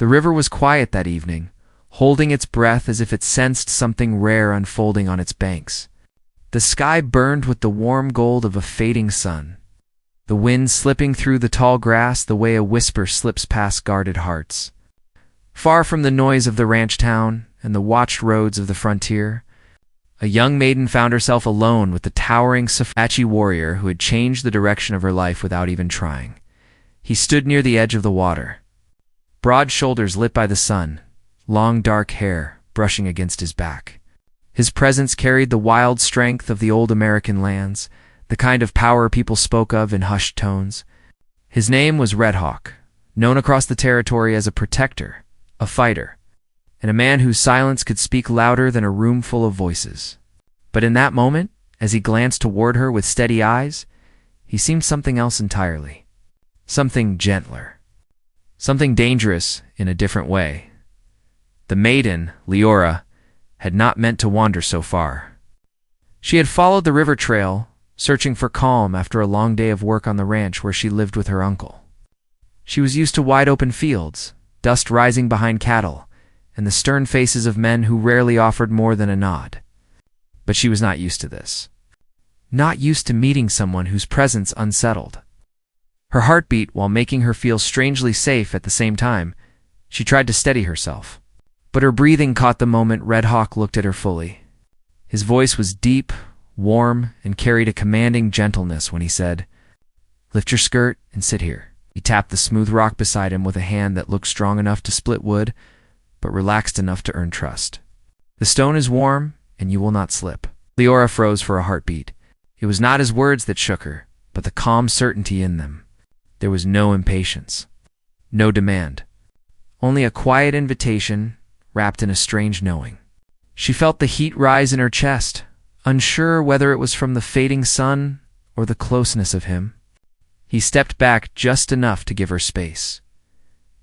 The river was quiet that evening, holding its breath as if it sensed something rare unfolding on its banks. The sky burned with the warm gold of a fading sun, the wind slipping through the tall grass the way a whisper slips past guarded hearts. Far from the noise of the ranch town and the watched roads of the frontier, a young maiden found herself alone with the towering Apache warrior who had changed the direction of her life without even trying. He stood near the edge of the water, broad shoulders lit by the sun, long dark hair brushing against his back. His presence carried the wild strength of the old American lands, the kind of power people spoke of in hushed tones. His name was Red Hawk, known across the territory as a protector, a fighter, and a man whose silence could speak louder than a room full of voices. But in that moment, as he glanced toward her with steady eyes, he seemed something else entirely. Something gentler. Something dangerous in a different way. The maiden, Leora, had not meant to wander so far. She had followed the river trail, searching for calm after a long day of work on the ranch where she lived with her uncle. She was used to wide-open fields, dust rising behind cattle, and the stern faces of men who rarely offered more than a nod. But she was not used to this. Not used to meeting someone whose presence unsettled. Her heart beat while making her feel strangely safe at the same time. She tried to steady herself. But her breathing caught the moment Red Hawk looked at her fully. His voice was deep, warm, and carried a commanding gentleness when he said, "Lift your skirt and sit here." He tapped the smooth rock beside him with a hand that looked strong enough to split wood, but relaxed enough to earn trust. "The stone is warm, and you will not slip." Leora froze for a heartbeat. It was not his words that shook her, but the calm certainty in them. There was no impatience, no demand, only a quiet invitation wrapped in a strange knowing. She felt the heat rise in her chest, unsure whether it was from the fading sun or the closeness of him. He stepped back just enough to give her space.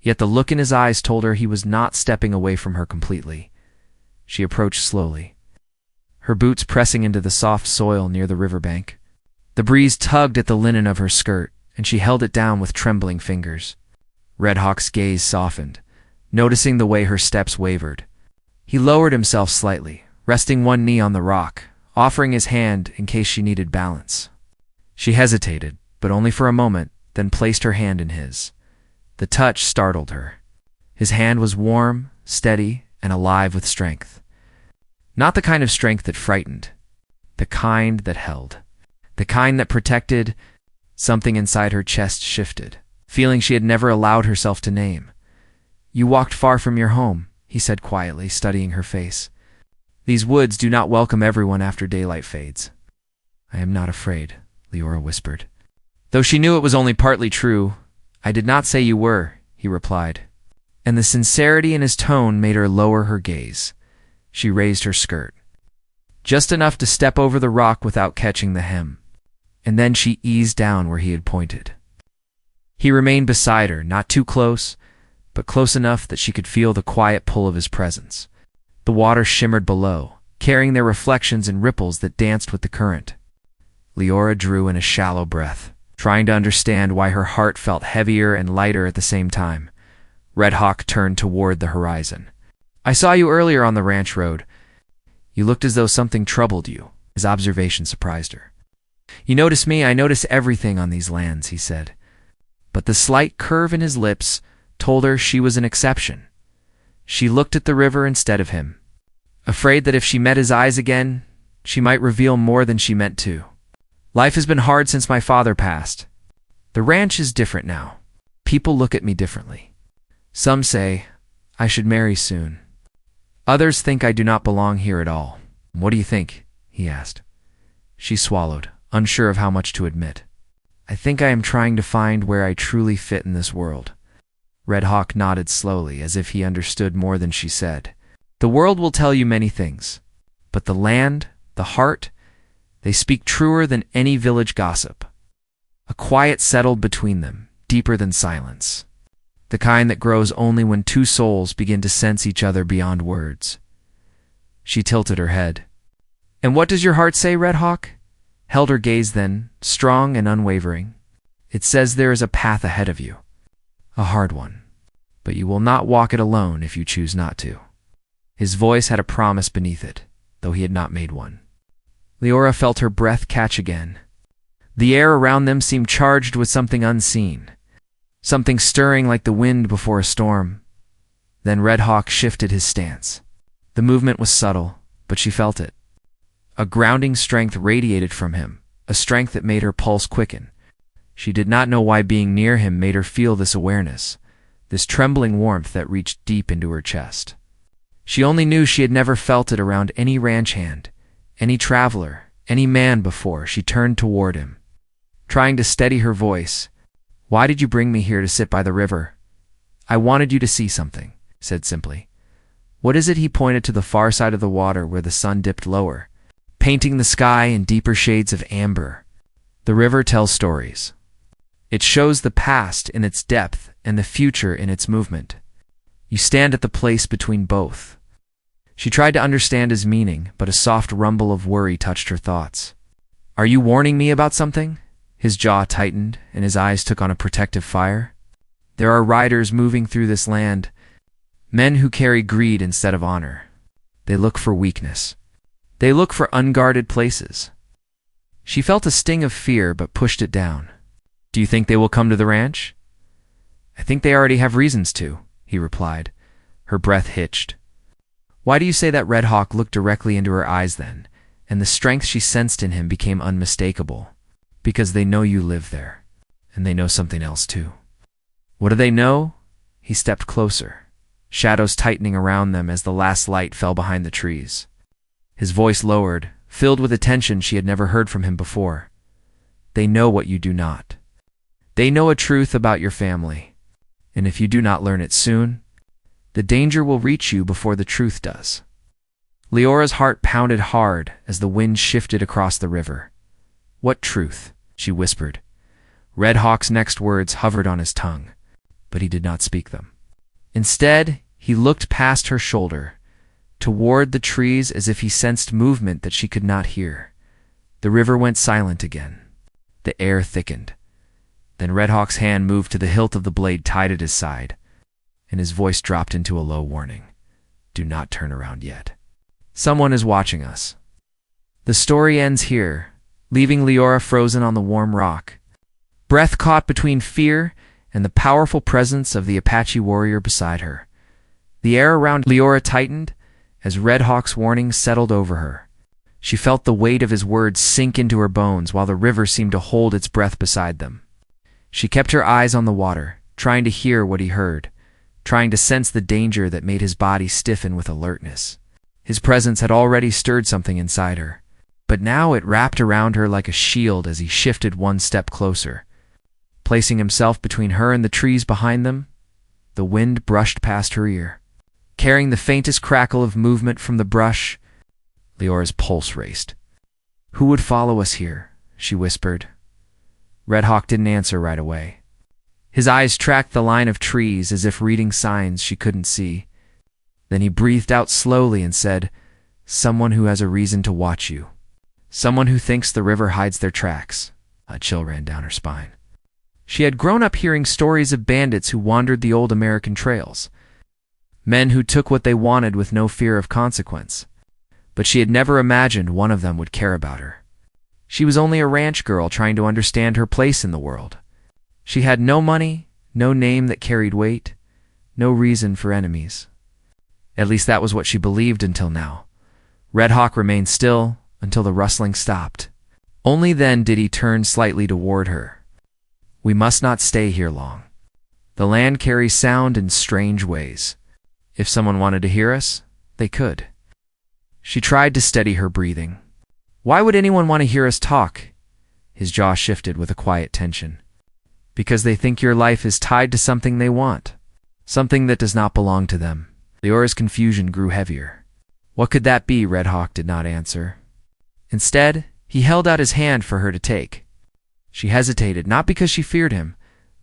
Yet the look in his eyes told her he was not stepping away from her completely. She approached slowly, her boots pressing into the soft soil near the riverbank. The breeze tugged at the linen of her skirt, and she held it down with trembling fingers. Red Hawk's gaze softened, noticing the way her steps wavered. He lowered himself slightly, resting one knee on the rock, offering his hand in case she needed balance. She hesitated, but only for a moment, then placed her hand in his. The touch startled her. His hand was warm, steady, and alive with strength. Not the kind of strength that frightened, the kind that held, the kind that protected. Something inside her chest shifted, feeling she had never allowed herself to name. "You walked far from your home," he said quietly, studying her face. "These woods do not welcome everyone after daylight fades." "I am not afraid," Leora whispered. Though she knew it was only partly true, "I did not say you were," he replied. And the sincerity in his tone made her lower her gaze. She raised her skirt, just enough to step over the rock without catching the hem. And then she eased down where he had pointed. He remained beside her, not too close, but close enough that she could feel the quiet pull of his presence. The water shimmered below, carrying their reflections in ripples that danced with the current. Leora drew in a shallow breath, trying to understand why her heart felt heavier and lighter at the same time. Red Hawk turned toward the horizon. "I saw you earlier on the ranch road. You looked as though something troubled you." His observation surprised her. "You notice me, I notice everything on these lands," he said. But the slight curve in his lips told her she was an exception. She looked at the river instead of him, afraid that if she met his eyes again, she might reveal more than she meant to. "Life has been hard since my father passed. The ranch is different now. People look at me differently. Some say I should marry soon. Others think I do not belong here at all." "What do you think?" he asked. She swallowed, unsure of how much to admit. "I think I am trying to find where I truly fit in this world." Red Hawk nodded slowly, as if he understood more than she said. "The world will tell you many things, but the land, the heart, they speak truer than any village gossip." A quiet settled between them, deeper than silence, the kind that grows only when two souls begin to sense each other beyond words. She tilted her head. "And what does your heart say, Red Hawk?" Held her gaze then, strong and unwavering. "It says there is a path ahead of you. A hard one, but you will not walk it alone if you choose not to." His voice had a promise beneath it, though he had not made one. Leora felt her breath catch again. The air around them seemed charged with something unseen, something stirring like the wind before a storm. Then Red Hawk shifted his stance. The movement was subtle, but she felt it. A grounding strength radiated from him, a strength that made her pulse quicken. She did not know why being near him made her feel this awareness, this trembling warmth that reached deep into her chest. She only knew she had never felt it around any ranch hand, any traveler, any man before. She turned toward him, trying to steady her voice. "Why did you bring me here to sit by the river?" "I wanted you to see something," said simply. "What is it?" He pointed to the far side of the water where the sun dipped lower, painting the sky in deeper shades of amber. "The river tells stories. It shows the past in its depth and the future in its movement. You stand at the place between both." She tried to understand his meaning, but a soft rumble of worry touched her thoughts. "Are you warning me about something?" His jaw tightened, and his eyes took on a protective fire. "There are riders moving through this land, men who carry greed instead of honor. They look for weakness. They look for unguarded places." She felt a sting of fear, but pushed it down. "Do you think they will come to the ranch?" "I think they already have reasons to," he replied. Her breath hitched. "Why do you say that?" Red Hawk looked directly into her eyes then, and the strength she sensed in him became unmistakable. "Because they know you live there, and they know something else too." "What do they know?" He stepped closer, shadows tightening around them as the last light fell behind the trees. His voice lowered, filled with a tension she had never heard from him before. "They know what you do not. They know a truth about your family, and if you do not learn it soon, the danger will reach you before the truth does." Leora's heart pounded hard as the wind shifted across the river. "What truth?" she whispered. Red Hawk's next words hovered on his tongue, but he did not speak them. Instead, he looked past her shoulder, toward the trees as if he sensed movement that she could not hear. The river went silent again. The air thickened. Then Red Hawk's hand moved to the hilt of the blade tied at his side, and his voice dropped into a low warning. "Do not turn around yet. Someone is watching us." The story ends here, leaving Leora frozen on the warm rock, breath caught between fear and the powerful presence of the Apache warrior beside her. The air around Leora tightened as Red Hawk's warning settled over her. She felt the weight of his words sink into her bones while the river seemed to hold its breath beside them. She kept her eyes on the water, trying to hear what he heard, trying to sense the danger that made his body stiffen with alertness. His presence had already stirred something inside her, but now it wrapped around her like a shield as he shifted one step closer. Placing himself between her and the trees behind them, the wind brushed past her ear, carrying the faintest crackle of movement from the brush. Leora's pulse raced. "Who would follow us here?" she whispered. Red Hawk didn't answer right away. His eyes tracked the line of trees as if reading signs she couldn't see. Then he breathed out slowly and said, "Someone who has a reason to watch you. Someone who thinks the river hides their tracks." A chill ran down her spine. She had grown up hearing stories of bandits who wandered the old American trails, men who took what they wanted with no fear of consequence. But she had never imagined one of them would care about her. She was only a ranch girl trying to understand her place in the world. She had no money, no name that carried weight, no reason for enemies. At least that was what she believed until now. Red Hawk remained still until the rustling stopped. Only then did he turn slightly toward her. "We must not stay here long. The land carries sound in strange ways. If someone wanted to hear us, they could." She tried to steady her breathing. "Why would anyone want to hear us talk?" His jaw shifted with a quiet tension. "Because they think your life is tied to something they want, something that does not belong to them." Leora's confusion grew heavier. What could that be? Red Hawk did not answer. Instead, he held out his hand for her to take. She hesitated, not because she feared him,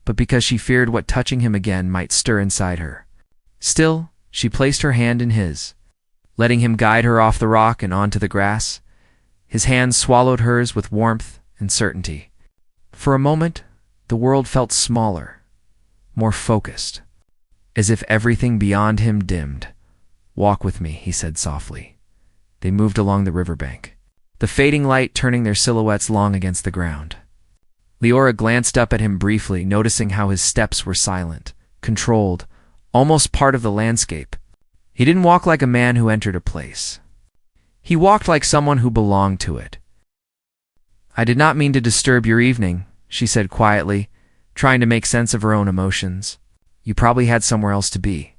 but because she feared what touching him again might stir inside her. Still, she placed her hand in his, letting him guide her off the rock and onto the grass. His hand swallowed hers with warmth and certainty. For a moment, the world felt smaller, more focused. as if everything beyond him dimmed. "Walk with me," he said softly. They moved along the riverbank, the fading light turning their silhouettes long against the ground. Leora glanced up at him briefly, noticing how his steps were silent, controlled, almost part of the landscape. He didn't walk like a man who entered a place. He walked like someone who belonged to it. "I did not mean to disturb your evening," she said quietly, trying to make sense of her own emotions. "You probably had somewhere else to be."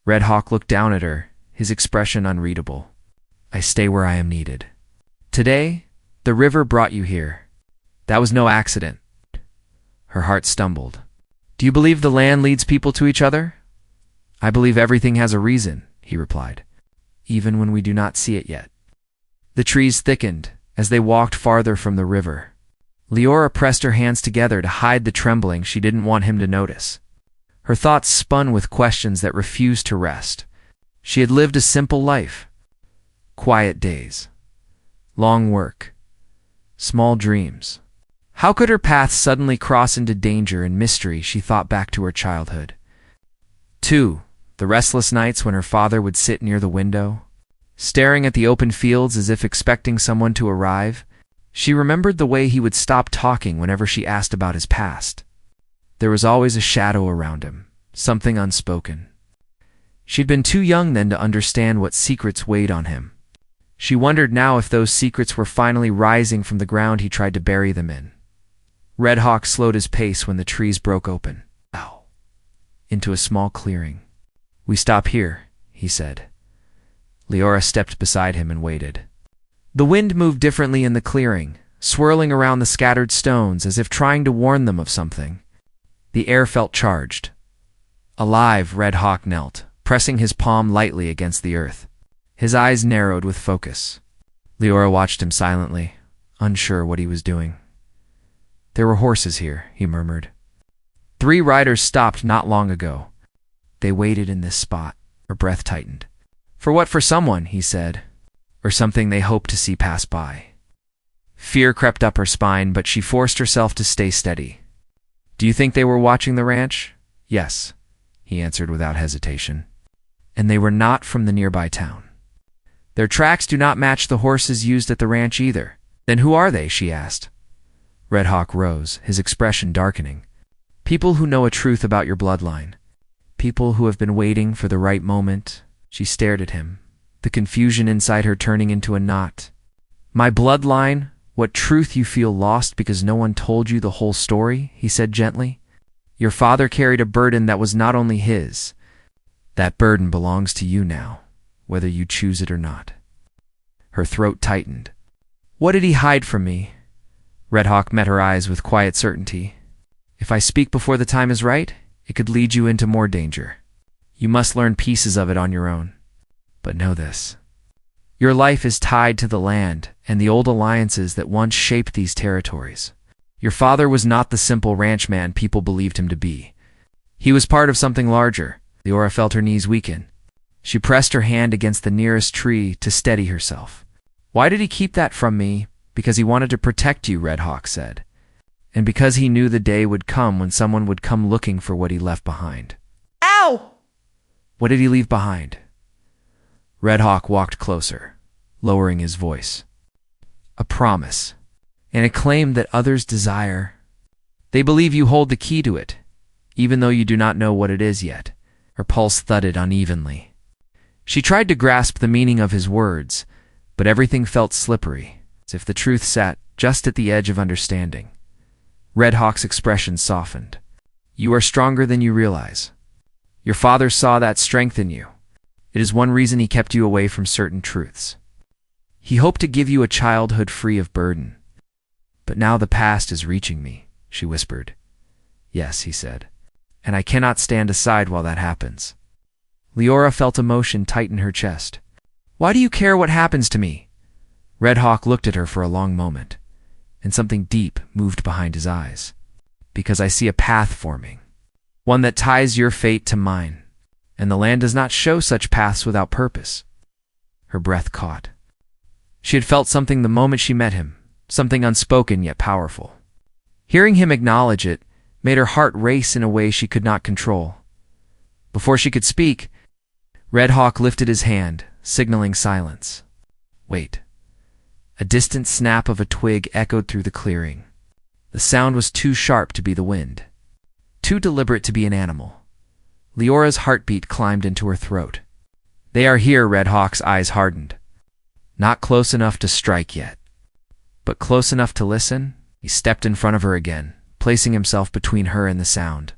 Red Hawk looked down at her, his expression unreadable. "I stay where I am needed. Today, the river brought you here. That was no accident." Her heart stumbled. "Do you believe the land leads people to each other?" "I believe everything has a reason," he replied, "even when we do not see it yet." The trees thickened as they walked farther from the river. Leora pressed her hands together to hide the trembling she didn't want him to notice. Her thoughts spun with questions that refused to rest. She had lived a simple life. Quiet days. Long work. Small dreams. How could her path suddenly cross into danger and mystery? She thought back to her childhood. 2. The restless nights when her father would sit near the window, staring at the open fields as if expecting someone to arrive. She remembered the way he would stop talking whenever she asked about his past. There was always a shadow around him, something unspoken. She'd been too young then to understand what secrets weighed on him. She wondered now if those secrets were finally rising from the ground he tried to bury them in. Red Hawk slowed his pace when the trees broke open. Ow. Into a small clearing. "We stop here," he said. Leora stepped beside him and waited. The wind moved differently in the clearing, swirling around the scattered stones as if trying to warn them of something. The air felt charged. Alive, Red Hawk knelt, pressing his palm lightly against the earth. His eyes narrowed with focus. Leora watched him silently, unsure what he was doing. "There were horses here," he murmured. 3 riders stopped not long ago. They waited in this spot. Her breath tightened. "For what? For someone," he said. "Or something they hoped to see pass by." Fear crept up her spine, but she forced herself to stay steady. "Do you think they were watching the ranch?" "Yes," he answered without hesitation. "And they were not from the nearby town. Their tracks do not match the horses used at the ranch either." "Then who are they?" she asked. Red Hawk rose, his expression darkening. "People who know a truth about your bloodline. People who have been waiting for the right moment." She stared at him, the confusion inside her turning into a knot. "My bloodline? What truth you feel lost because no one told you the whole story?" he said gently. "Your father carried a burden that was not only his. That burden belongs to you now, whether you choose it or not." Her throat tightened. "What did he hide from me?" Red Hawk met her eyes with quiet certainty. "If I speak before the time is right, it could lead you into more danger. You must learn pieces of it on your own. But know this. Your life is tied to the land and the old alliances that once shaped these territories. Your father was not the simple ranchman people believed him to be. He was part of something larger." Leora felt her knees weaken. She pressed her hand against the nearest tree to steady herself. "Why did he keep that from me?" "Because he wanted to protect you," Red Hawk said. "And because he knew the day would come when someone would come looking for what he left behind." "Ow!" "What did he leave behind?" Red Hawk walked closer, lowering his voice. "A promise, and a claim that others desire. They believe you hold the key to it, even though you do not know what it is yet." Her pulse thudded unevenly. She tried to grasp the meaning of his words, but everything felt slippery, as if the truth sat just at the edge of understanding. Red Hawk's expression softened. "You are stronger than you realize. Your father saw that strength in you. It is one reason he kept you away from certain truths. He hoped to give you a childhood free of burden. But now the past is reaching me," she whispered. "Yes," he said, "and I cannot stand aside while that happens." Leora felt emotion tighten her chest. "Why do you care what happens to me?" Red Hawk looked at her for a long moment, and something deep moved behind his eyes. "Because I see a path forming, one that ties your fate to mine, and the land does not show such paths without purpose." Her breath caught. She had felt something the moment she met him, something unspoken yet powerful. Hearing him acknowledge it made her heart race in a way she could not control. Before she could speak, Red Hawk lifted his hand, signaling silence. Wait. A distant snap of a twig echoed through the clearing. The sound was too sharp to be the wind, too deliberate to be an animal. Leora's heartbeat climbed into her throat. They are here, Red Hawk's eyes hardened. Not close enough to strike yet, but close enough to listen. He stepped in front of her again, placing himself between her and the sound.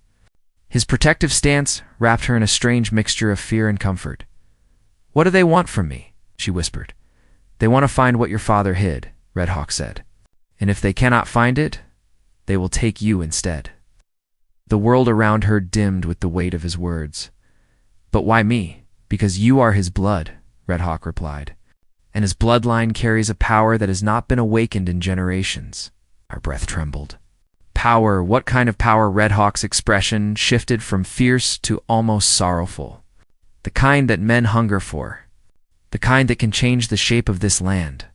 His protective stance wrapped her in a strange mixture of fear and comfort. What do they want from me? She whispered. They want to find what your father hid, Red Hawk said. And if they cannot find it, they will take you instead. The world around her dimmed with the weight of his words. But why me? Because you are his blood, Red Hawk replied. And his bloodline carries a power that has not been awakened in generations. Her breath trembled. Power, what kind of power? Red Hawk's expression shifted from fierce to almost sorrowful. The kind that men hunger for. The kind that can change the shape of this land.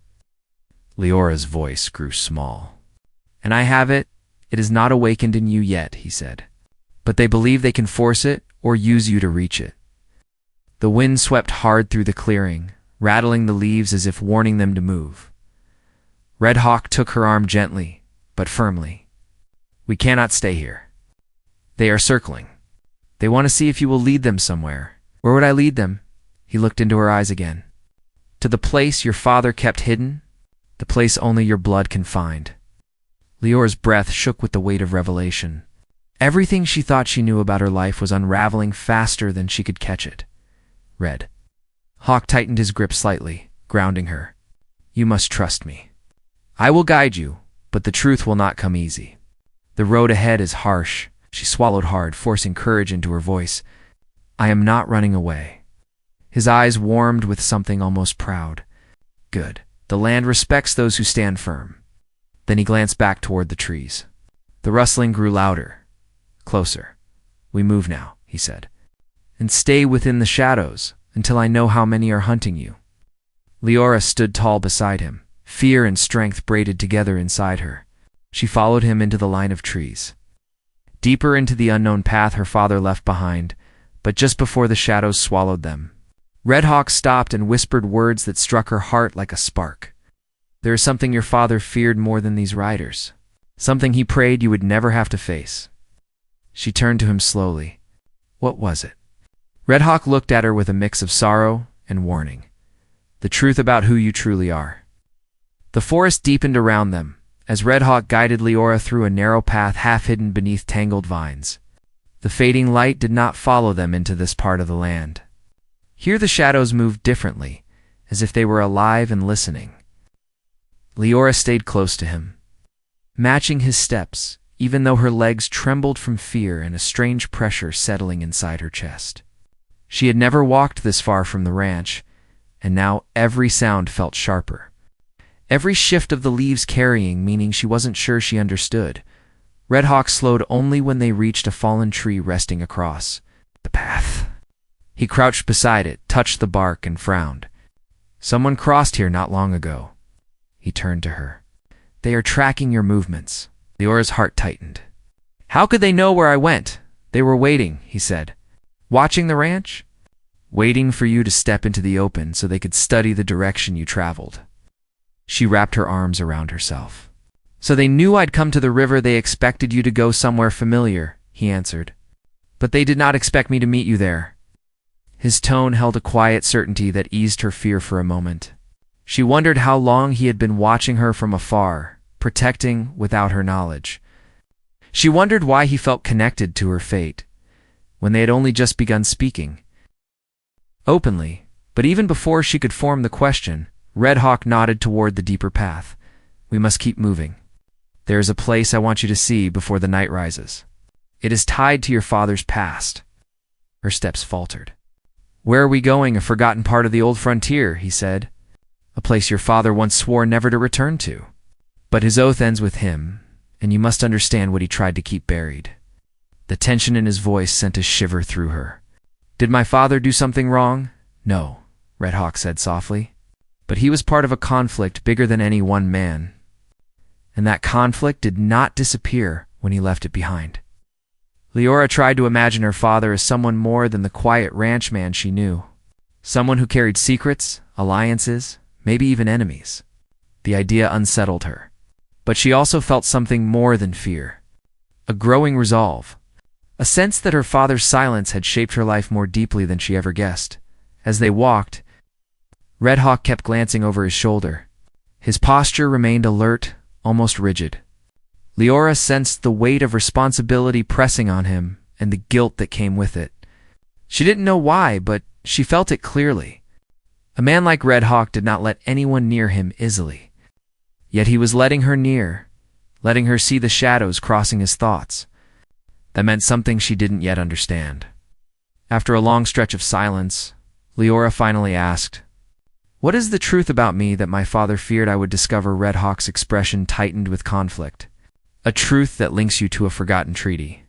Leora's voice grew small. And I have it. It is not awakened in you yet, he said. But they believe they can force it or use you to reach it. The wind swept hard through the clearing, rattling the leaves as if warning them to move. Red Hawk took her arm gently, but firmly. We cannot stay here. They are circling. They want to see if you will lead them somewhere. Where would I lead them? He looked into her eyes again. To the place your father kept hidden, the place only your blood can find. Leora's breath shook with the weight of revelation. Everything she thought she knew about her life was unraveling faster than she could catch it. Red Hawk tightened his grip slightly, grounding her. You must trust me. I will guide you, but the truth will not come easy. The road ahead is harsh. She swallowed hard, forcing courage into her voice. I am not running away. His eyes warmed with something almost proud. Good. The land respects those who stand firm. Then he glanced back toward the trees. The rustling grew louder. Closer. We move now, he said. And stay within the shadows until I know how many are hunting you. Leora stood tall beside him, fear and strength braided together inside her. She followed him into the line of trees. Deeper into the unknown path her father left behind, but just before the shadows swallowed them, Red Hawk stopped and whispered words that struck her heart like a spark. There is something your father feared more than these riders. Something he prayed you would never have to face. She turned to him slowly. What was it? Red Hawk looked at her with a mix of sorrow and warning. The truth about who you truly are. The forest deepened around them, as Red Hawk guided Leora through a narrow path half hidden beneath tangled vines. The fading light did not follow them into this part of the land. Here the shadows moved differently, as if they were alive and listening. Leora stayed close to him, matching his steps, even though her legs trembled from fear and a strange pressure settling inside her chest. She had never walked this far from the ranch, and now every sound felt sharper. Every shift of the leaves carrying meaning she wasn't sure she understood. Red Hawk slowed only when they reached a fallen tree resting across the path. He crouched beside it, touched the bark, and frowned. Someone crossed here not long ago. He turned to her. They are tracking your movements. Leora's heart tightened. How could they know where I went? They were waiting, he said. Watching the ranch? Waiting for you to step into the open so they could study the direction you traveled. She wrapped her arms around herself. So they knew I'd come to the river. They expected you to go somewhere familiar, he answered. But they did not expect me to meet you there. His tone held a quiet certainty that eased her fear for a moment. She wondered how long he had been watching her from afar, protecting without her knowledge. She wondered why he felt connected to her fate, when they had only just begun speaking. Openly, but even before she could form the question, Red Hawk nodded toward the deeper path. We must keep moving. There is a place I want you to see before the night rises. It is tied to your father's past. Her steps faltered. Where are we going? A forgotten part of the old frontier, he said. A place your father once swore never to return to. But his oath ends with him, and you must understand what he tried to keep buried. The tension in his voice sent a shiver through her. Did my father do something wrong? No, Red Hawk said softly. But he was part of a conflict bigger than any one man. And that conflict did not disappear when he left it behind. Leora tried to imagine her father as someone more than the quiet ranchman she knew. Someone who carried secrets, alliances, maybe even enemies. The idea unsettled her. But she also felt something more than fear. A growing resolve. A sense that her father's silence had shaped her life more deeply than she ever guessed. As they walked, Red Hawk kept glancing over his shoulder. His posture remained alert, almost rigid. Leora sensed the weight of responsibility pressing on him and the guilt that came with it. She didn't know why, but she felt it clearly. A man like Red Hawk did not let anyone near him easily. Yet he was letting her near, letting her see the shadows crossing his thoughts. That meant something she didn't yet understand. After a long stretch of silence, Leora finally asked, "What is the truth about me that my father feared I would discover?" Red Hawk's expression tightened with conflict. "A truth that links you to a forgotten treaty.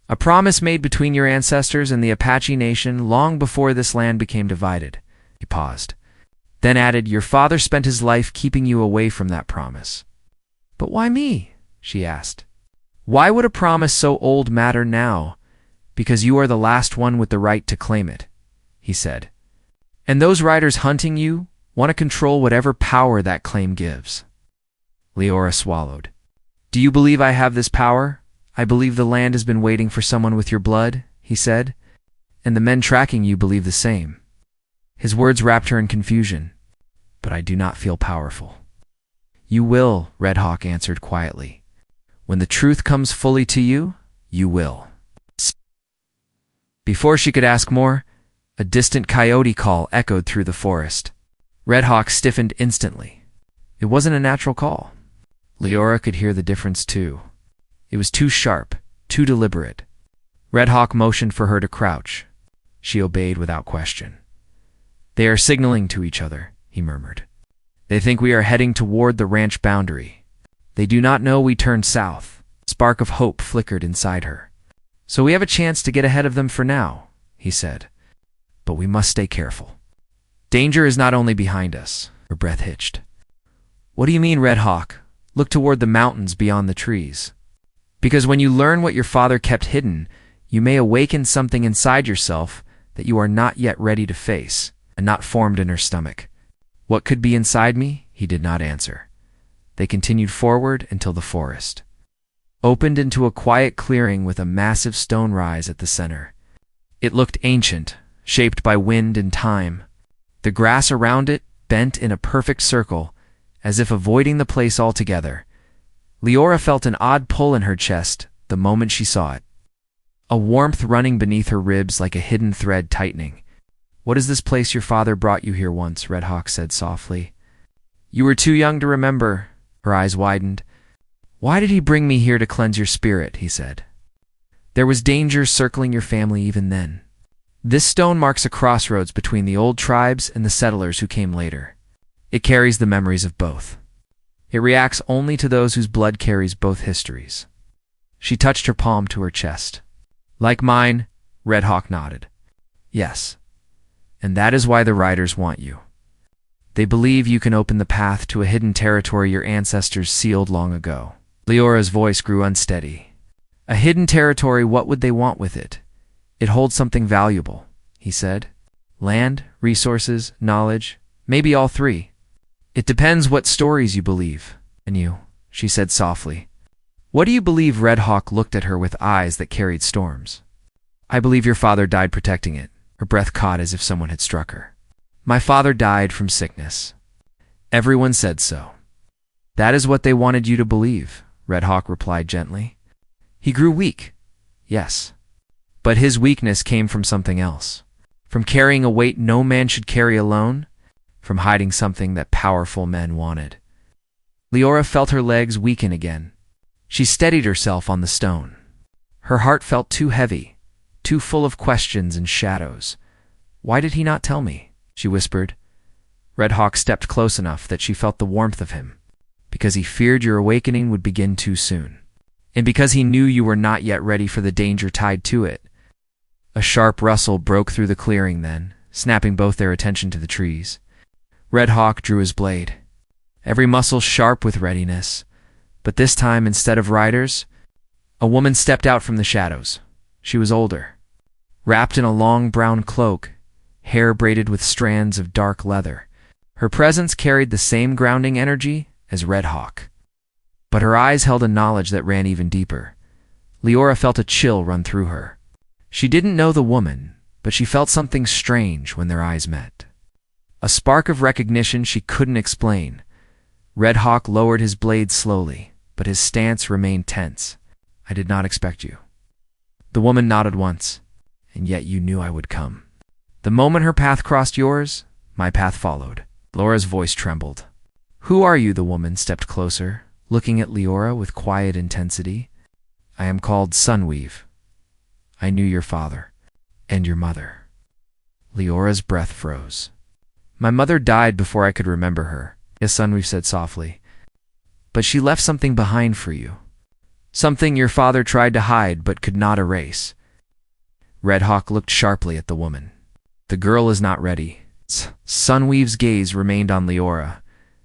A promise made between your ancestors and the Apache nation long before this land became divided." He paused, then added, "Your father spent his life keeping you away from that promise." "But why me?" she asked. "Why would a promise so old matter now?" "Because you are the last one with the right to claim it," he said. "And those riders hunting you want to control whatever power that claim gives." Leora swallowed. "Do you believe I have this power?" "I believe the land has been waiting for someone with your blood," he said. "And the men tracking you believe the same." His words wrapped her in confusion. "But I do not feel powerful." "You will," Red Hawk answered quietly. "When the truth comes fully to you, you will." Before she could ask more, a distant coyote call echoed through the forest. Red Hawk stiffened instantly. It wasn't a natural call. Leora could hear the difference too. It was too sharp, too deliberate. Red Hawk motioned for her to crouch. She obeyed without question. "They are signaling to each other," he murmured. "They think we are heading toward the ranch boundary. They do not know we turned south." A spark of hope flickered inside her. "So we have a chance to get ahead of them for now," he said. "But we must stay careful. Danger is not only behind us." Her breath hitched. "What do you mean, Red Hawk? Look toward the mountains beyond the trees." "Because when you learn what your father kept hidden, you may awaken something inside yourself that you are not yet ready to face." A knot formed in her stomach. What could be inside me? He did not answer. They continued forward until the forest opened into a quiet clearing with a massive stone rise at the center. It looked ancient, shaped by wind and time. The grass around it bent in a perfect circle, as if avoiding the place altogether. Leora felt an odd pull in her chest the moment she saw it. A warmth running beneath her ribs like a hidden thread tightening. "What is this place your father brought you here once?" Red Hawk said softly. "You were too young to remember." Her eyes widened. "Why did he bring me here to cleanse your spirit?" he said. "There was danger circling your family even then. This stone marks a crossroads between the old tribes and the settlers who came later. It carries the memories of both. It reacts only to those whose blood carries both histories." She touched her palm to her chest. "Like mine," Red Hawk nodded. "Yes. And that is why the riders want you. They believe you can open the path to a hidden territory your ancestors sealed long ago." Leora's voice grew unsteady. "A hidden territory, what would they want with it?" "It holds something valuable," he said. "Land, resources, knowledge, maybe all three. It depends what stories you believe." "And you," she said softly. "What do you believe?" Red Hawk looked at her with eyes that carried storms. "I believe your father died protecting it." Her breath caught as if someone had struck her. "My father died from sickness. Everyone said so." "That is what they wanted you to believe," Red Hawk replied gently. "He grew weak, yes. But his weakness came from something else. From carrying a weight no man should carry alone. From hiding something that powerful men wanted." Leora felt her legs weaken again. She steadied herself on the stone. Her heart felt too heavy, too full of questions and shadows. "Why did he not tell me?" she whispered. Red Hawk stepped close enough that she felt the warmth of him. "Because he feared your awakening would begin too soon. And because he knew you were not yet ready for the danger tied to it." A sharp rustle broke through the clearing then, snapping both their attention to the trees. Red Hawk drew his blade, every muscle sharp with readiness. But this time, instead of riders, a woman stepped out from the shadows. She was older, wrapped in a long brown cloak, hair braided with strands of dark leather. Her presence carried the same grounding energy as Red Hawk, but her eyes held a knowledge that ran even deeper. Leora felt a chill run through her. She didn't know the woman, but she felt something strange when their eyes met. A spark of recognition she couldn't explain. Red Hawk lowered his blade slowly, but his stance remained tense. "I did not expect you." The woman nodded once. "And yet you knew I would come." The moment her path crossed yours, my path followed. Laura's voice trembled. "Who are you?" The woman stepped closer, looking at Leora with quiet intensity. "I am called Sunweave. I knew your father and your mother." Leora's breath froze. "My mother died before I could remember her," yes, Sunweave said softly. "But she left something behind for you. Something your father tried to hide but could not erase." Red Hawk looked sharply at the woman. "The girl is not ready." Sunweave's gaze remained on Leora.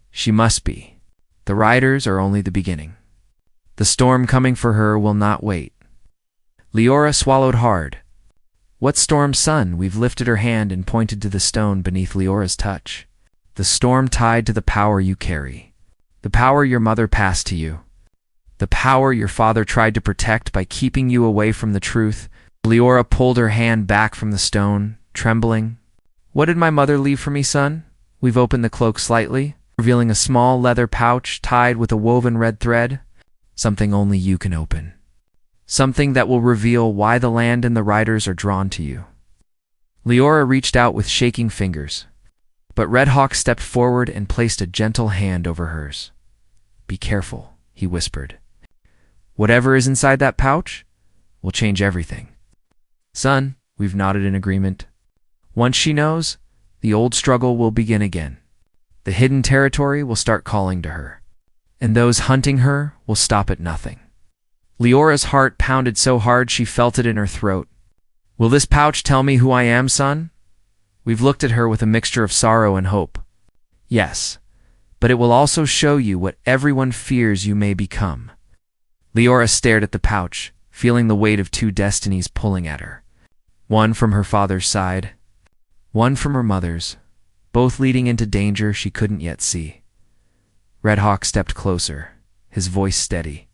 "She must be. The riders are only the beginning. The storm coming for her will not wait." Leora swallowed hard. "What storm, son?" We've lifted her hand and pointed to the stone beneath Leora's touch. "The storm tied to the power you carry. The power your mother passed to you. The power your father tried to protect by keeping you away from the truth." Leora pulled her hand back from the stone, trembling. "What did my mother leave for me, son?" We've opened the cloak slightly, revealing a small leather pouch tied with a woven red thread. "Something only you can open. Something that will reveal why the land and the riders are drawn to you." Leora reached out with shaking fingers, but Red Hawk stepped forward and placed a gentle hand over hers. "Be careful," he whispered. "Whatever is inside that pouch will change everything." "Son," we've nodded in agreement. "Once she knows, the old struggle will begin again. The hidden territory will start calling to her, and those hunting her will stop at nothing." Leora's heart pounded so hard she felt it in her throat. "Will this pouch tell me who I am, son?" We've looked at her with a mixture of sorrow and hope. "Yes, but it will also show you what everyone fears you may become." Leora stared at the pouch, feeling the weight of two destinies pulling at her. One from her father's side, one from her mother's, both leading into danger she couldn't yet see. Red Hawk stepped closer, his voice steady.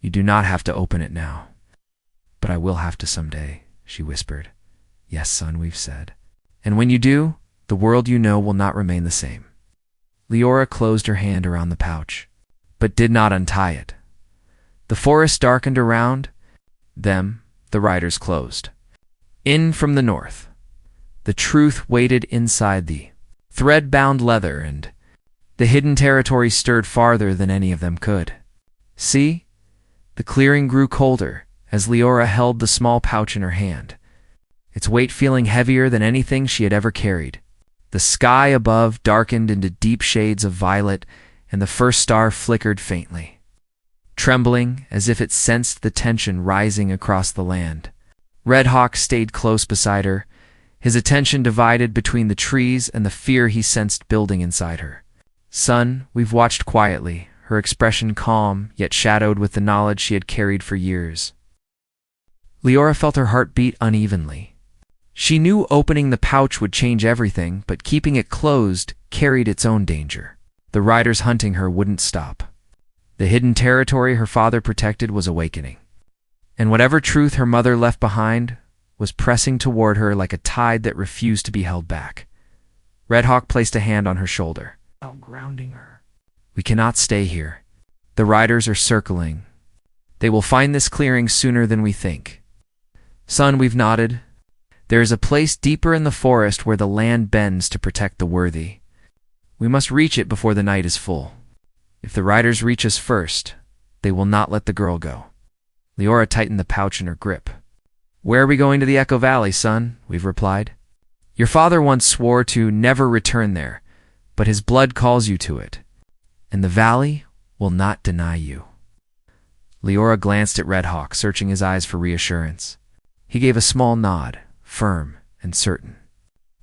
"You do not have to open it now." "But I will have to someday," she whispered. "Yes, son," we've said. "And when you do, the world you know will not remain the same." Leora closed her hand around the pouch, but did not untie it. The forest darkened around them, the riders closed. In from the north, the truth waited inside the thread-bound leather, and the hidden territory stirred farther than any of them could. "See?" The clearing grew colder as Leora held the small pouch in her hand, its weight feeling heavier than anything she had ever carried. The sky above darkened into deep shades of violet, and the first star flickered faintly, trembling as if it sensed the tension rising across the land. Red Hawk stayed close beside her, his attention divided between the trees and the fear he sensed building inside her. "Son," we've watched quietly, her expression calm, yet shadowed with the knowledge she had carried for years. Leora felt her heart beat unevenly. She knew opening the pouch would change everything, but keeping it closed carried its own danger. The riders hunting her wouldn't stop. The hidden territory her father protected was awakening, and whatever truth her mother left behind was pressing toward her like a tide that refused to be held back. Red Hawk placed a hand on her shoulder, grounding her. "We cannot stay here. The riders are circling. They will find this clearing sooner than we think." "Son," we've nodded. "There is a place deeper in the forest where the land bends to protect the worthy. We must reach it before the night is full. If the riders reach us first, they will not let the girl go." Leora tightened the pouch in her grip. "Where are we going to the Echo Valley, son?" we've replied. "Your father once swore to never return there, but his blood calls you to it, and the valley will not deny you." Leora glanced at Red Hawk, searching his eyes for reassurance. He gave a small nod, firm and certain.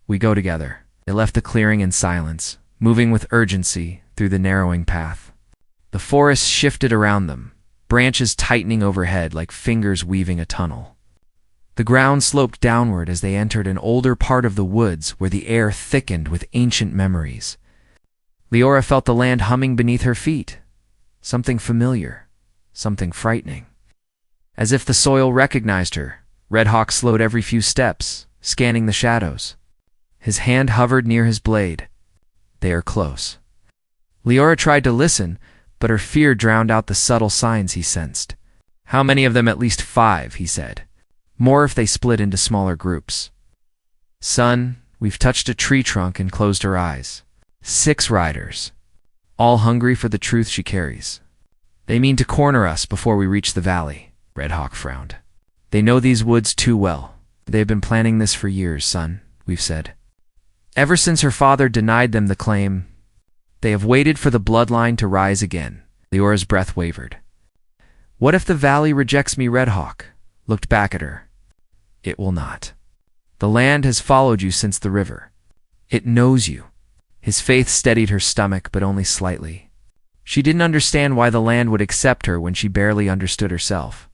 "We go together." They left the clearing in silence, moving with urgency through the narrowing path. The forest shifted around them, branches tightening overhead like fingers weaving a tunnel. The ground sloped downward as they entered an older part of the woods where the air thickened with ancient memories. Leora felt the land humming beneath her feet. Something familiar, something frightening. As if the soil recognized her, Red Hawk slowed every few steps, scanning the shadows. His hand hovered near his blade. They are close. Leora tried to listen, but her fear drowned out the subtle signs he sensed. How many of them? At least 5, he said. More if they split into smaller groups. Son, we've touched a tree trunk and closed her eyes. 6 riders, all hungry for the truth she carries. They mean to corner us before we reach the valley. Red Hawk frowned. They know these woods too well. They have been planning this for years, son, we've said. Ever since her father denied them the claim, they have waited for the bloodline to rise again. Leora's breath wavered. What if the valley rejects me? Red Hawk looked back at her. It will not. The land has followed you since the river. It knows you. His faith steadied her stomach, but only slightly. She didn't understand why the land would accept her when she barely understood herself.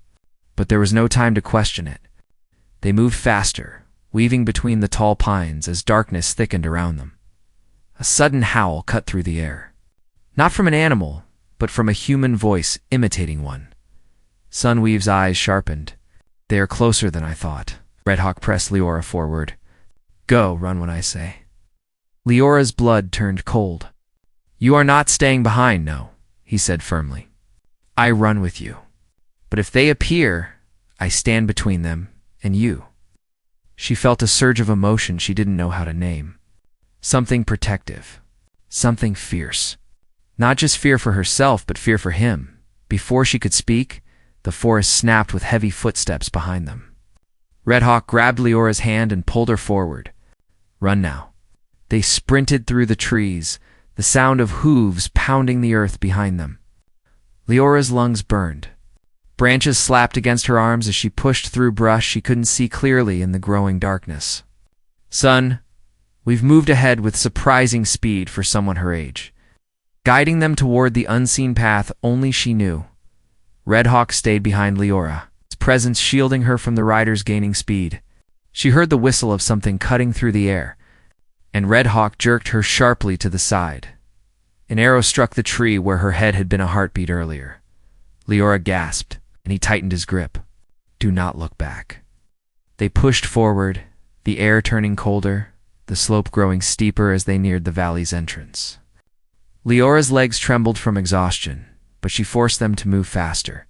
But there was no time to question it. They moved faster, weaving between the tall pines as darkness thickened around them. A sudden howl cut through the air. Not from an animal, but from a human voice imitating one. Sunweave's eyes sharpened. They are closer than I thought. Red Hawk pressed Leora forward. Go, run when I say. Leora's blood turned cold. You are not staying behind, no, he said firmly. I run with you. But if they appear, I stand between them and you. She felt a surge of emotion she didn't know how to name. Something protective. Something fierce. Not just fear for herself, but fear for him. Before she could speak, the forest snapped with heavy footsteps behind them. Red Hawk grabbed Leora's hand and pulled her forward. Run now. They sprinted through the trees, the sound of hooves pounding the earth behind them. Leora's lungs burned. Branches slapped against her arms as she pushed through brush she couldn't see clearly in the growing darkness. Son, we've moved ahead with surprising speed for someone her age, guiding them toward the unseen path only she knew. Red Hawk stayed behind Leora, its presence shielding her from the riders gaining speed. She heard the whistle of something cutting through the air, and Red Hawk jerked her sharply to the side. An arrow struck the tree where her head had been a heartbeat earlier. Leora gasped, and he tightened his grip. Do not look back. They pushed forward, the air turning colder, the slope growing steeper as they neared the valley's entrance. Leora's legs trembled from exhaustion, but she forced them to move faster.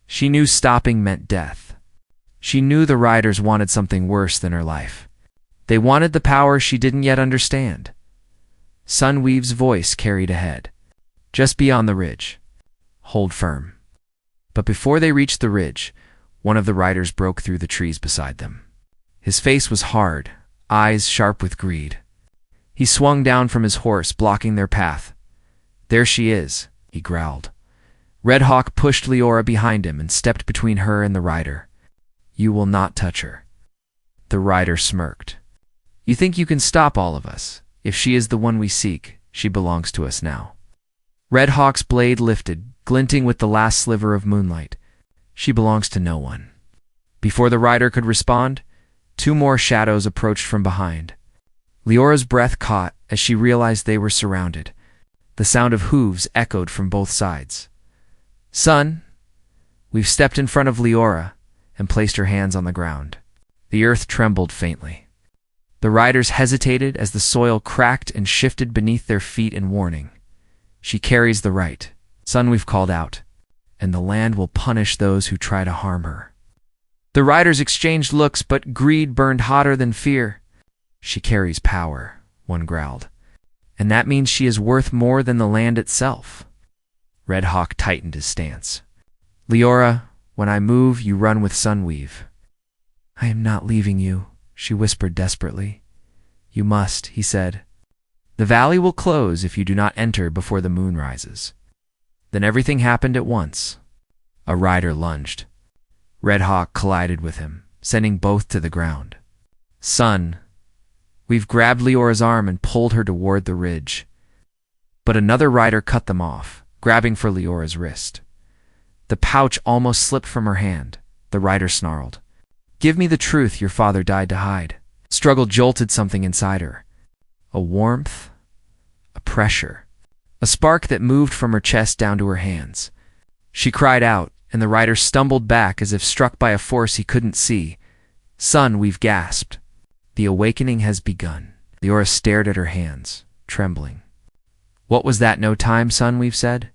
She knew stopping meant death. She knew the riders wanted something worse than her life. They wanted the power she didn't yet understand. Sunweave's voice carried ahead, just beyond the ridge. Hold firm. But before they reached the ridge, one of the riders broke through the trees beside them. His face was hard, eyes sharp with greed. He swung down from his horse, blocking their path. There she is, he growled. Red Hawk pushed Leora behind him and stepped between her and the rider. You will not touch her. The rider smirked. You think you can stop all of us? If she is the one we seek, she belongs to us now. Red Hawk's blade lifted, glinting with the last sliver of moonlight. She belongs to no one. Before the rider could respond, 2 more shadows approached from behind. Leora's breath caught as she realized they were surrounded. The sound of hooves echoed from both sides. Son, we've stepped in front of Leora and placed her hands on the ground. The earth trembled faintly. The riders hesitated as the soil cracked and shifted beneath their feet in warning. She carries the right. Son, we've called out, and the land will punish those who try to harm her. The riders exchanged looks, but greed burned hotter than fear. She carries power, one growled, and that means she is worth more than the land itself. Red Hawk tightened his stance. Leora, when I move, you run with Sunweave. I am not leaving you, she whispered desperately. You must, he said. The valley will close if you do not enter before the moon rises. Then everything happened at once. A rider lunged. Red Hawk collided with him, sending both to the ground. Son, we've grabbed Leora's arm and pulled her toward the ridge. But another rider cut them off, grabbing for Leora's wrist. The pouch almost slipped from her hand. The rider snarled. Give me the truth your father died to hide. Struggle jolted something inside her. A warmth, a pressure, a spark that moved from her chest down to her hands. She cried out, and the rider stumbled back as if struck by a force he couldn't see. Son, we've gasped. The awakening has begun. Leora stared at her hands, trembling. What was that? No time, son, we've said.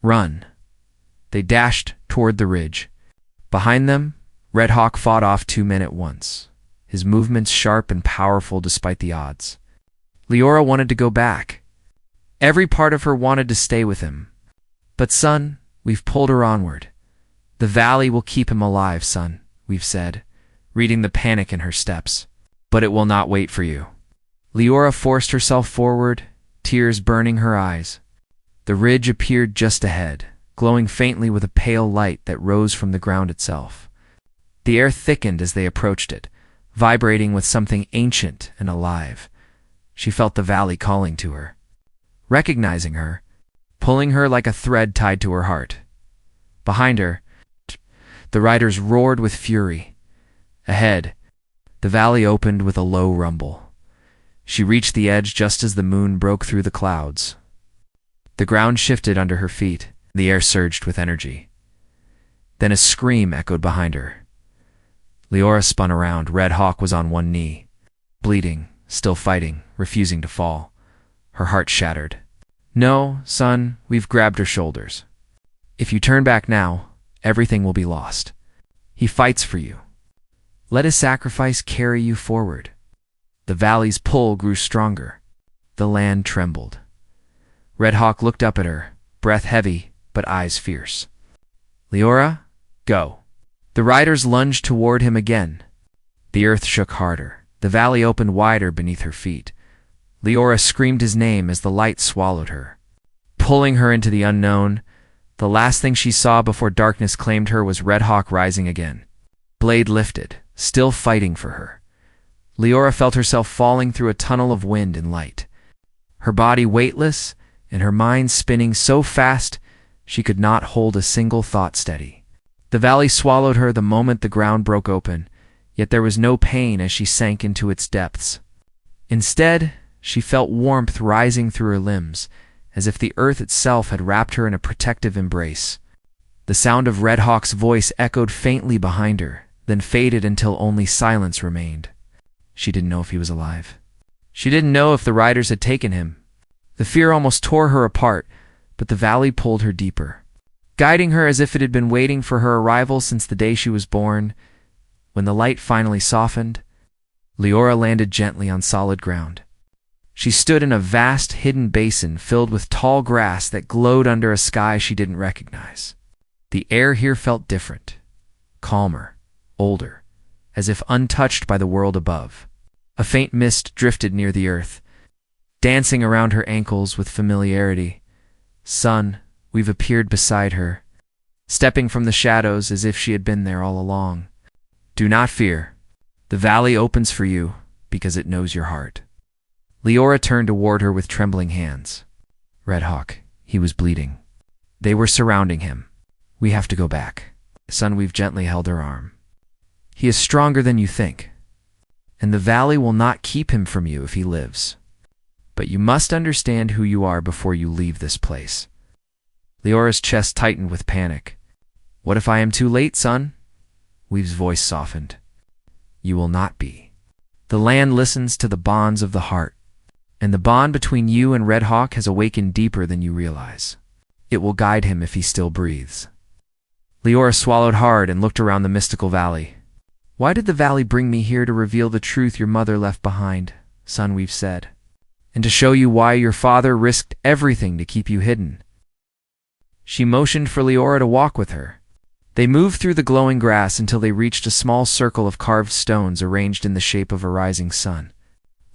Run. They dashed toward the ridge. Behind them, Red Hawk fought off 2 men at once, his movements sharp and powerful despite the odds. Leora wanted to go back. Every part of her wanted to stay with him. But son, we've pulled her onward. The valley will keep him alive, son, we've said, reading the panic in her steps. But it will not wait for you. Leora forced herself forward, tears burning her eyes. The ridge appeared just ahead, glowing faintly with a pale light that rose from the ground itself. The air thickened as they approached it, vibrating with something ancient and alive. She felt the valley calling to her, recognizing her, pulling her like a thread tied to her heart. Behind her, the riders roared with fury. Ahead, the valley opened with a low rumble. She reached the edge just as the moon broke through the clouds. The ground shifted under her feet. The air surged with energy. Then a scream echoed behind her. Leora spun around. Red Hawk was on one knee, bleeding, still fighting, refusing to fall. Her heart shattered. No, son, we've grabbed her shoulders. If you turn back now, everything will be lost. He fights for you. Let his sacrifice carry you forward. The valley's pull grew stronger. The land trembled. Red Hawk looked up at her, breath heavy, but eyes fierce. Leora, go. The riders lunged toward him again. The earth shook harder. The valley opened wider beneath her feet. Leora screamed his name as the light swallowed her, pulling her into the unknown. The last thing she saw before darkness claimed her was Red Hawk rising again, blade lifted, still fighting for her. Leora felt herself falling through a tunnel of wind and light, her body weightless and her mind spinning so fast she could not hold a single thought steady. The valley swallowed her the moment the ground broke open, yet there was no pain as she sank into its depths. Instead, she felt warmth rising through her limbs, as if the earth itself had wrapped her in a protective embrace. The sound of Red Hawk's voice echoed faintly behind her, then faded until only silence remained. She didn't know if he was alive. She didn't know if the riders had taken him. The fear almost tore her apart, but the valley pulled her deeper, guiding her as if it had been waiting for her arrival since the day she was born. When the light finally softened, Leora landed gently on solid ground. She stood in a vast hidden basin filled with tall grass that glowed under a sky she didn't recognize. The air here felt different, calmer, older, as if untouched by the world above. A faint mist drifted near the earth, dancing around her ankles with familiarity. Son, we've appeared beside her, stepping from the shadows as if she had been there all along. Do not fear. The valley opens for you because it knows your heart. Leora turned toward her with trembling hands. Red Hawk, he was bleeding. They were surrounding him. We have to go back. Son, we've gently held her arm. He is stronger than you think, and the valley will not keep him from you if he lives. But you must understand who you are before you leave this place. Leora's chest tightened with panic. What if I am too late, son? Weave's voice softened. You will not be. The land listens to the bonds of the heart, and the bond between you and Red Hawk has awakened deeper than you realize. It will guide him if he still breathes. Leora swallowed hard and looked around the mystical valley. Why did the valley bring me here to reveal the truth your mother left behind, son, we've said, and to show you why your father risked everything to keep you hidden. She motioned for Leora to walk with her. They moved through the glowing grass until they reached a small circle of carved stones arranged in the shape of a rising sun.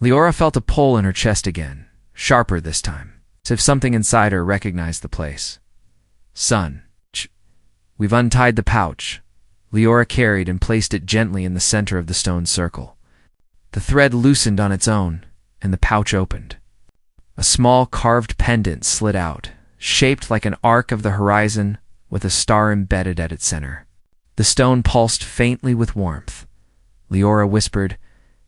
Leora felt a pull in her chest again, sharper this time, as if something inside her recognized the place. Son, we've untied the pouch. Leora carried and placed it gently in the center of the stone circle. The thread loosened on its own, and the pouch opened. A small carved pendant slid out, shaped like an arc of the horizon, with a star embedded at its center. The stone pulsed faintly with warmth, Leora whispered.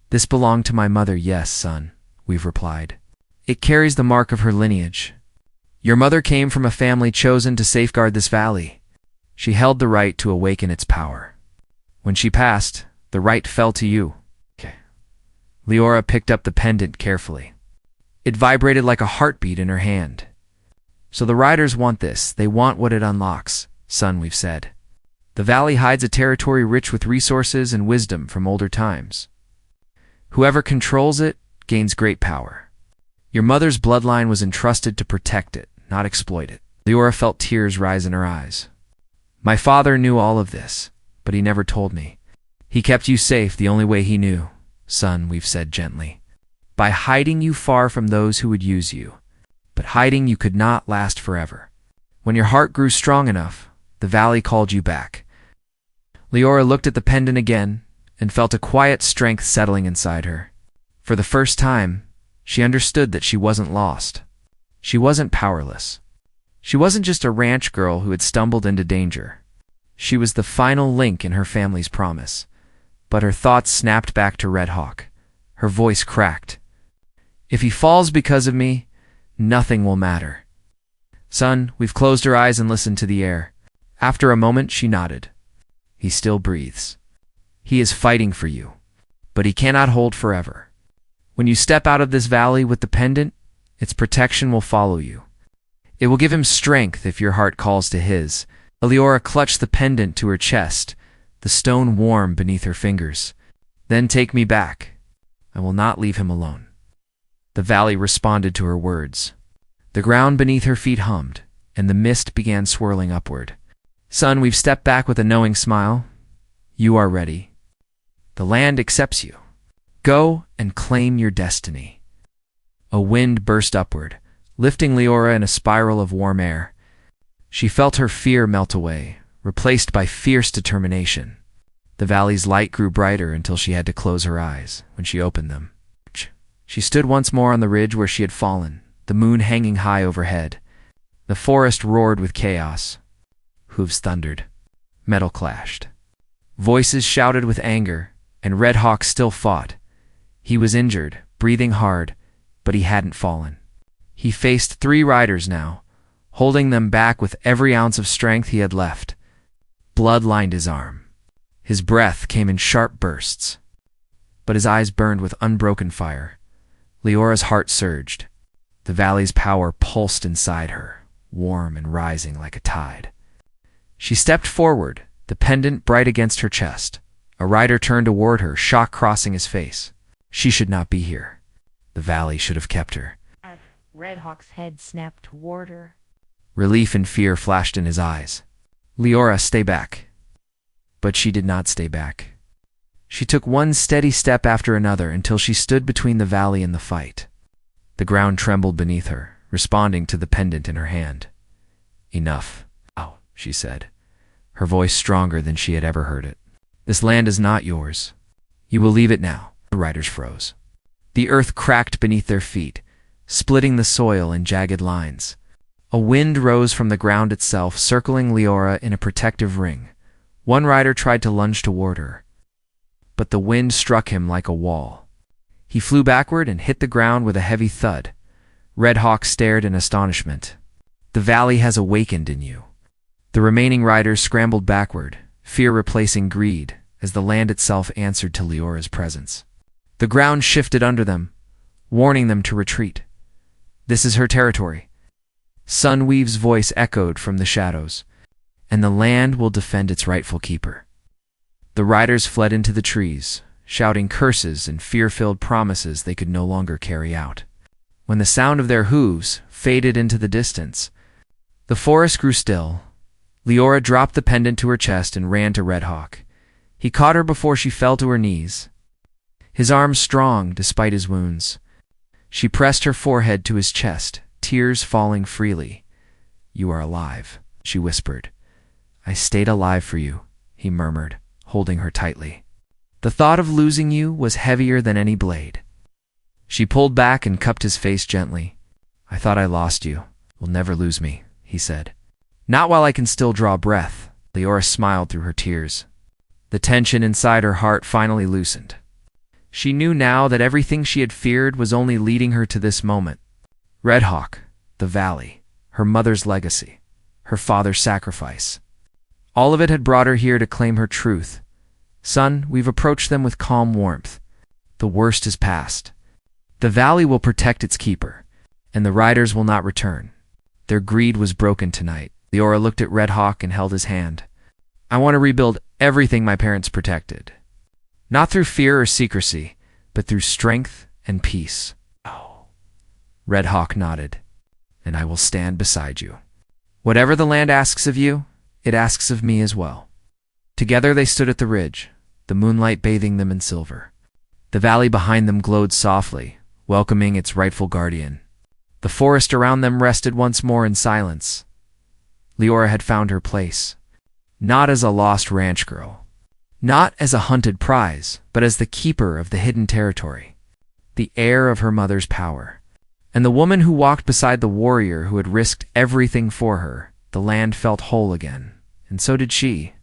This belonged to my mother, yes, son, we've replied. It carries the mark of her lineage. Your mother came from a family chosen to safeguard this valley. She held the right to awaken its power. When she passed, the right fell to you. Leora picked up the pendant carefully. It vibrated like a heartbeat in her hand. So the riders want this. They want what it unlocks, son, we've said. The valley hides a territory rich with resources and wisdom from older times. Whoever controls it gains great power. Your mother's bloodline was entrusted to protect it, not exploit it. Leora felt tears rise in her eyes. My father knew all of this, but he never told me. He kept you safe the only way he knew, son, we've said gently. By hiding you far from those who would use you. But hiding you could not last forever. When your heart grew strong enough, the valley called you back. Leora looked at the pendant again and felt a quiet strength settling inside her. For the first time, she understood that she wasn't lost. She wasn't powerless. She wasn't just a ranch girl who had stumbled into danger. She was the final link in her family's promise. But her thoughts snapped back to Red Hawk. Her voice cracked. If he falls because of me, nothing will matter. Son, we've closed her eyes and listened to the air. After a moment, she nodded. He still breathes. He is fighting for you, but he cannot hold forever. When you step out of this valley with the pendant, its protection will follow you. It will give him strength if your heart calls to his. Leora clutched the pendant to her chest, the stone warm beneath her fingers. Then take me back. I will not leave him alone. The valley responded to her words. The ground beneath her feet hummed, and the mist began swirling upward. Son, we've stepped back with a knowing smile. You are ready. The land accepts you. Go and claim your destiny. A wind burst upward, lifting Leora in a spiral of warm air. She felt her fear melt away, replaced by fierce determination. The valley's light grew brighter until she had to close her eyes. When she opened them, she stood once more on the ridge where she had fallen, the moon hanging high overhead. The forest roared with chaos. Hooves thundered. Metal clashed. Voices shouted with anger, and Red Hawk still fought. He was injured, breathing hard, but he hadn't fallen. He faced 3 riders now, holding them back with every ounce of strength he had left. Blood lined his arm. His breath came in sharp bursts, but his eyes burned with unbroken fire. Leora's heart surged. The valley's power pulsed inside her, warm and rising like a tide. She stepped forward, the pendant bright against her chest. A rider turned toward her, shock crossing his face. She should not be here. The valley should have kept her. Red Hawk's head snapped toward her. Relief and fear flashed in his eyes. Leora, stay back. But she did not stay back. She took one steady step after another until she stood between the valley and the fight. The ground trembled beneath her, responding to the pendant in her hand. Enough. Oh, she said, her voice stronger than she had ever heard it. This land is not yours. You will leave it now. The riders froze. The earth cracked beneath their feet, splitting the soil in jagged lines. A wind rose from the ground itself, circling Leora in a protective ring. One rider tried to lunge toward her, but the wind struck him like a wall. He flew backward and hit the ground with a heavy thud. Red Hawk stared in astonishment. The valley has awakened in you. The remaining riders scrambled backward, fear replacing greed, as the land itself answered to Leora's presence. The ground shifted under them, warning them to retreat. This is her territory. Sunweave's voice echoed from the shadows, and the land will defend its rightful keeper. The riders fled into the trees, shouting curses and fear-filled promises they could no longer carry out. When the sound of their hooves faded into the distance, the forest grew still. Leora dropped the pendant to her chest and ran to Red Hawk. He caught her before she fell to her knees, his arms strong despite his wounds. She pressed her forehead to his chest, tears falling freely. You are alive, she whispered. I stayed alive for you, he murmured, holding her tightly. The thought of losing you was heavier than any blade. She pulled back and cupped his face gently. I thought I lost you. You'll never lose me, he said. Not while I can still draw breath. Leora smiled through her tears. The tension inside her heart finally loosened. She knew now that everything she had feared was only leading her to this moment. Red Hawk, the valley, her mother's legacy, her father's sacrifice. All of it had brought her here to claim her truth. Son, we've approached them with calm warmth. The worst is past. The valley will protect its keeper, and the riders will not return. Their greed was broken tonight. Leora looked at Red Hawk and held his hand. I want to rebuild everything my parents protected. Not through fear or secrecy, but through strength and peace. Oh. Red Hawk nodded. And I will stand beside you. Whatever the land asks of you, it asks of me as well. Together they stood at the ridge, the moonlight bathing them in silver. The valley behind them glowed softly, welcoming its rightful guardian. The forest around them rested once more in silence. Leora had found her place, not as a lost ranch girl, not as a hunted prize, but as the keeper of the hidden territory, the heir of her mother's power. And the woman who walked beside the warrior who had risked everything for her, the land felt whole again, and so did she.